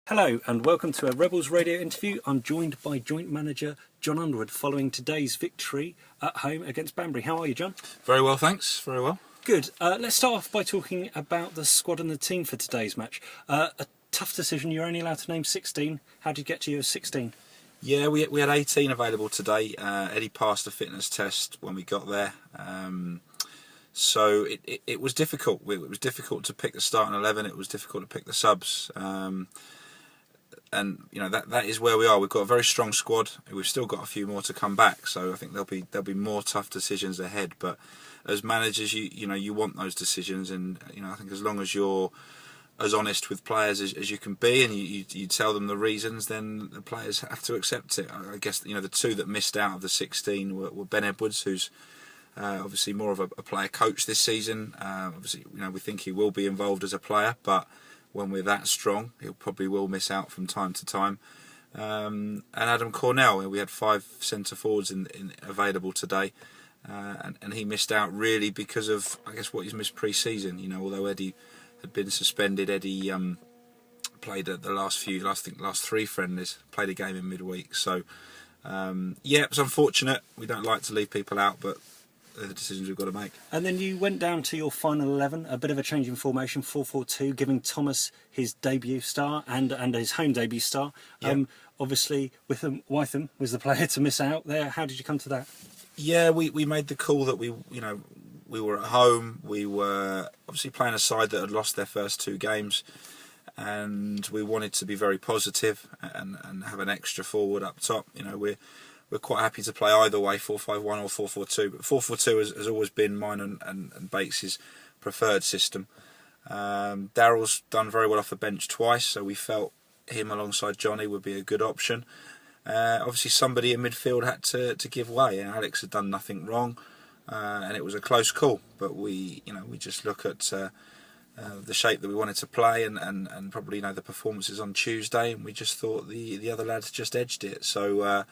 Hello and welcome to a Rebels Radio interview. I'm joined by Joint Manager John Underwood following today's victory at home against Banbury. How are you, John? Very well, thanks. Very well. Good. Let's start off by talking about the squad and the team for today's match. A tough decision. You're only allowed to name 16. How did you get to your 16? Yeah, we had 18 available today. Eddie passed the fitness test when we got there. So it was difficult. It was difficult to pick the starting 11. It was difficult to pick the subs. And you know that is where we are. We've got a very strong squad. We've still got a few more to come back, so I think there'll be more tough decisions ahead. But as managers, you want those decisions, and I think as long as you're as honest with players as you can be, and you tell them the reasons, then the players have to accept it. I guess the two that missed out of the 16 were Ben Edwards, who's obviously more of a player coach this season. Obviously, we think he will be involved as a player, but when we're that strong, he probably will miss out from time to time. And Adam Cornell, we had 5 centre forwards available today, and he missed out really because of, I guess, what he's missed pre-season. Although Eddie had been suspended, Eddie played at the last 3 friendlies, played a game in midweek. So it was unfortunate. We don't like to leave people out, but the decisions we've got to make. And then you went down to your final 11, a bit of a change in formation, 4-4-2, giving Thomas his debut start and his home debut start. Yep. Obviously, Wytham was the player to miss out there. How did you come to that? Yeah, we made the call that we were at home. We were obviously playing a side that had lost their first 2 games, and we wanted to be very positive and have an extra forward up top. We're quite happy to play either way, 4-5-1 or 4-4-2. But 4-4-2 has always been mine and Bates' preferred system. Daryl's done very well off the bench twice, so we felt him alongside Johnny would be a good option. Obviously, somebody in midfield had to give way. Alex had done nothing wrong, and it was a close call. But we just look at the shape that we wanted to play and probably the performances on Tuesday, and we just thought the other lads just edged it. So.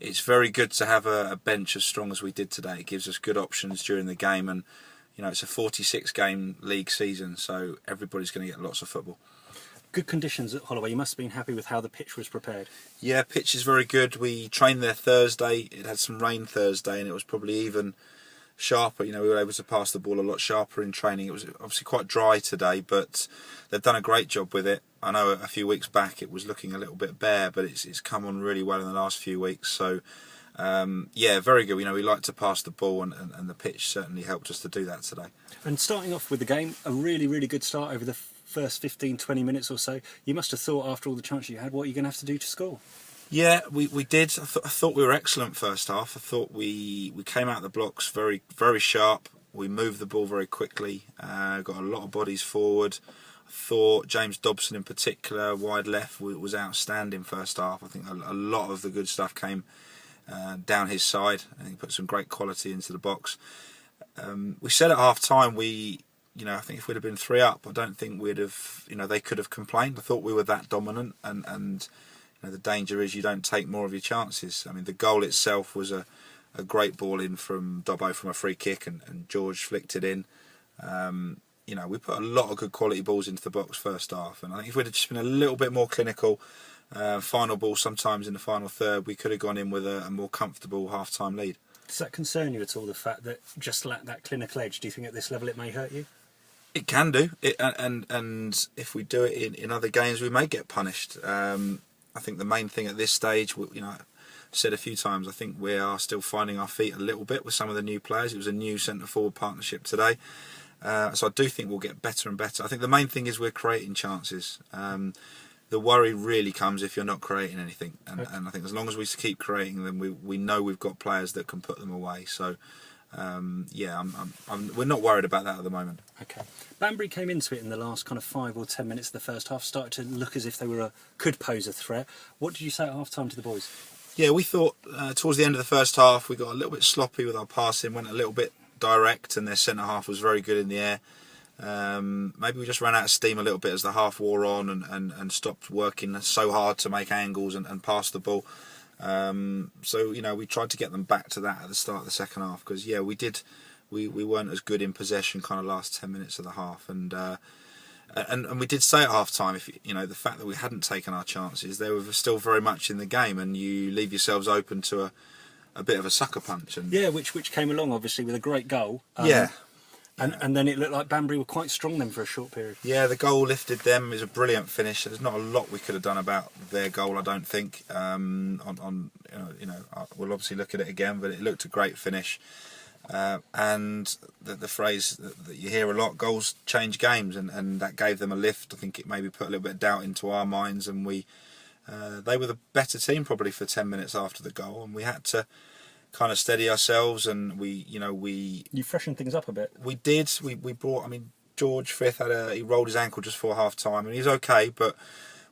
It's very good to have a bench as strong as we did today. It gives us good options during the game, and it's a 46-game league season, so everybody's going to get lots of football. Good conditions at Holloway. You must have been happy with how the pitch was prepared. Yeah, pitch is very good. We trained there Thursday. It had some rain Thursday, and it was probably even sharper. We were able to pass the ball a lot sharper in training. It was obviously quite dry today, but they've done a great job with it. I know a few weeks back it was looking a little bit bare, but it's come on really well in the last few weeks. So, very good. We like to pass the ball, and the pitch certainly helped us to do that today. And starting off with the game, a really, really good start over the first 15-20 minutes or so. You must have thought, after all the chances you had, what you're going to have to do to score. Yeah, we did. I thought we were excellent first half. I thought we came out the blocks very, very sharp. We moved the ball very quickly. Got a lot of bodies forward. I thought James Dobson in particular, wide left, was outstanding first half. I think a lot of the good stuff came down his side, and he put some great quality into the box. We said at half time I think if we'd have been 3 up, I don't think we'd have, they could have complained. I thought we were that dominant, and the danger is you don't take more of your chances. I mean, the goal itself was a great ball in from Dobbo from a free kick, and George flicked it in. We put a lot of good quality balls into the box first half, and I think if we'd have just been a little bit more clinical, final ball sometimes in the final third, we could have gone in with a more comfortable half-time lead. Does that concern you at all, the fact that just lack that clinical edge? Do you think at this level it may hurt you? It can do, and if we do it in other games, we may get punished. I think the main thing at this stage, I've said a few times, I think we are still finding our feet a little bit with some of the new players. It was a new centre-forward partnership today. So I do think we'll get better and better. I think the main thing is we're creating chances. The worry really comes if you're not creating anything. And I think as long as we keep creating them, we know we've got players that can put them away. So, we're not worried about that at the moment. Okay. Banbury came into it in the last kind of 5 or 10 minutes of the first half, started to look as if they could pose a threat. What did you say at half-time to the boys? Yeah, we thought towards the end of the first half we got a little bit sloppy with our passing, went a little bit direct, and their centre half was very good in the air. Maybe we just ran out of steam a little bit as the half wore on and stopped working so hard to make angles and pass the ball. We tried to get them back to that at the start of the second half, because we weren't as good in possession kind of last 10 minutes of the half, and and we did say at half time, if you know, the fact that we hadn't taken our chances, they were still very much in the game, and you leave yourselves open to a bit of a sucker punch. And yeah, which came along obviously with a great goal. And then it looked like Banbury were quite strong then for a short period. Yeah, the goal lifted them. It was a brilliant finish. There's not a lot we could have done about their goal, I don't think. We'll obviously look at it again, but it looked a great finish. And the phrase that you hear a lot, goals change games, and that gave them a lift. I think it maybe put a little bit of doubt into our minds, and they were the better team probably for 10 minutes after the goal, and we had to kind of steady ourselves, and you freshened things up a bit. We did. We brought. I mean, George Frith he rolled his ankle just before half time, and he's okay, but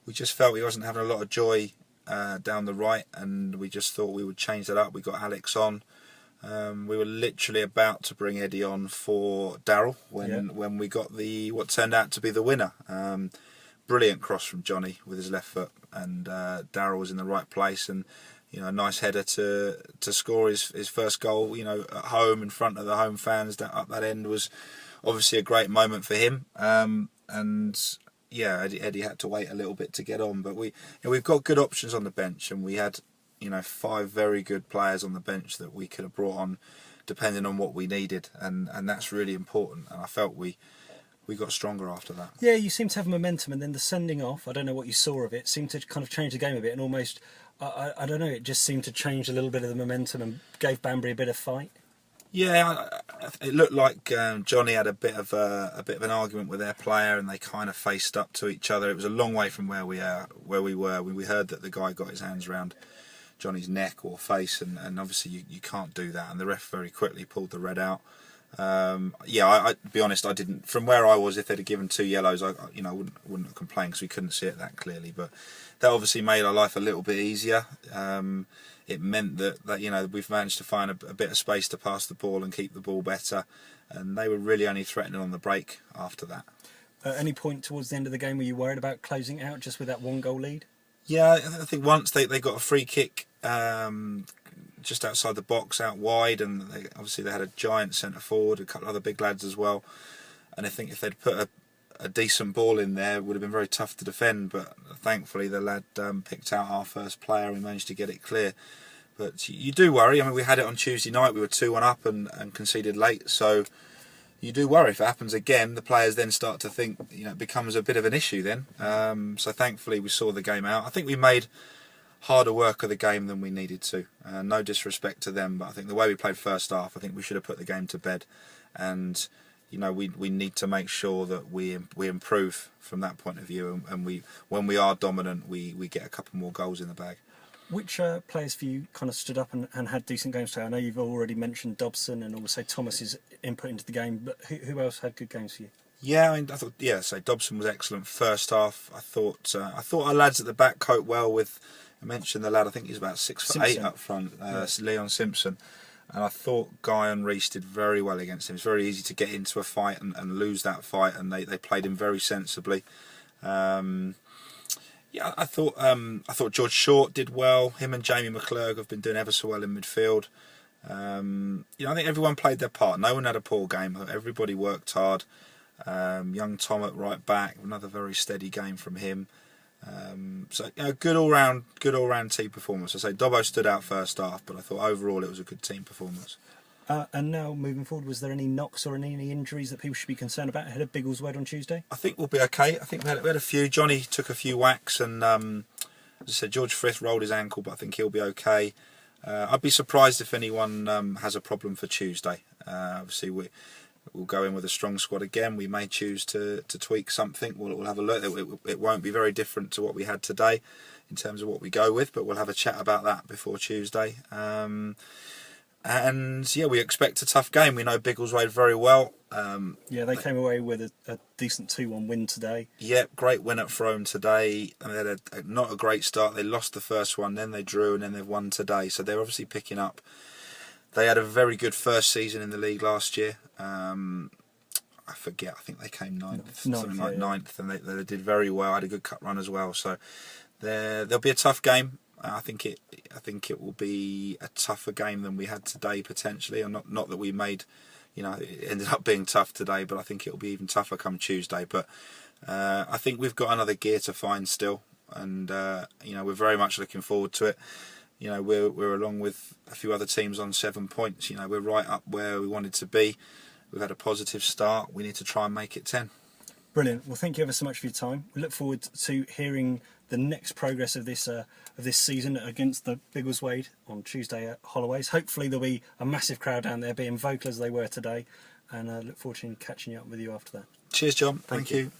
we just felt he wasn't having a lot of joy down the right, and we just thought we would change that up. We got Alex on. We were literally about to bring Eddie on for Darryl when we got what turned out to be the winner. Brilliant cross from Johnny with his left foot, and Darryl was in the right place, and a nice header to score his first goal. At home in front of the home fans, up that end was obviously a great moment for him. Eddie had to wait a little bit to get on, but we've got good options on the bench, and we had 5 very good players on the bench that we could have brought on depending on what we needed, and that's really important. And I felt we got stronger after that. Yeah, you seem to have momentum, and then the sending off, I don't know what you saw of it, seemed to kind of change the game a bit, and almost, I don't know, it just seemed to change a little bit of the momentum and gave Banbury a bit of fight. Yeah, it looked like Johnny had a bit of an argument with their player, and they kind of faced up to each other. It was a long way from where we were. We heard that the guy got his hands around Johnny's neck or face, and obviously you can't do that, and the ref very quickly pulled the red out. I be honest, I didn't, from where I was, if they'd have given 2 yellows, I wouldn't have complained, because we couldn't see it that clearly, but that obviously made our life a little bit easier. It meant that we've managed to find a bit of space to pass the ball and keep the ball better, and they were really only threatening on the break after that. At any point towards the end of the game were you worried about closing it out just with that 1-goal lead? Yeah, I think once they got a free kick just outside the box, out wide, and they had a giant centre forward, a couple of other big lads as well, and I think if they'd put a decent ball in there, it would have been very tough to defend, but thankfully the lad picked out our first player and we managed to get it clear. But you do worry. I mean, we had it on Tuesday night, we were 2-1 up and conceded late, so you do worry if it happens again. The players then start to think, it becomes a bit of an issue then. So thankfully we saw the game out. I think we made harder work of the game than we needed to. No disrespect to them, but I think the way we played first half, I think we should have put the game to bed. And we need to make sure that we improve from that point of view. And when we are dominant, we get a couple more goals in the bag. Which players for you kind of stood up and had decent games today? I know you've already mentioned Dobson and also Thomas's input into the game, but who else had good games for you? Yeah, I thought Dobson was excellent first half. I thought our lads at the back coped well with. I mentioned the lad. I think he's about 6'8" up front, Leon Simpson, and I thought Guy and Reese did very well against him. It's very easy to get into a fight and lose that fight, and they played him very sensibly. I thought George Short did well. Him and Jamie McClurg have been doing ever so well in midfield. I think everyone played their part. No one had a poor game. Everybody worked hard. Young Tom at right back, another very steady game from him. Good all round team performance. I say Dobbo stood out first half, but I thought overall it was a good team performance. And now moving forward, was there any knocks or any injuries that people should be concerned about ahead of Biggleswade on Tuesday? I think we'll be okay. I think we had a few. Johnny took a few whacks, and as I said, George Frith rolled his ankle, but I think he'll be okay. I'd be surprised if anyone has a problem for Tuesday. Obviously, we'll go in with a strong squad again. We may choose to tweak something. We'll have a look. It won't be very different to what we had today in terms of what we go with, but we'll have a chat about that before Tuesday. We expect a tough game. We know Biggleswade very well. They came away with a decent 2-1 win today. Yep, great win at Frome today. They had not a great start. They lost the first one, then they drew, and then they've won today. So they're obviously picking up. They had a very good first season in the league last year. I forget. I think they came ninth, ninth, and they did very well. Had a good cut run as well. So there'll be a tough game. I think it will be a tougher game than we had today potentially. And not that we made, it ended up being tough today, but I think it will be even tougher come Tuesday. But I think we've got another gear to find still, and we're very much looking forward to it. We're along with a few other teams on 7 points. We're right up where we wanted to be. We've had a positive start. We need to try and make it 10. Brilliant. Well, thank you ever so much for your time. We look forward to hearing the next progress of this season against the Biggleswade on Tuesday at Holloway's. Hopefully there'll be a massive crowd down there, being vocal as they were today, and look forward to catching you up with you after that. Cheers, John. Thank you.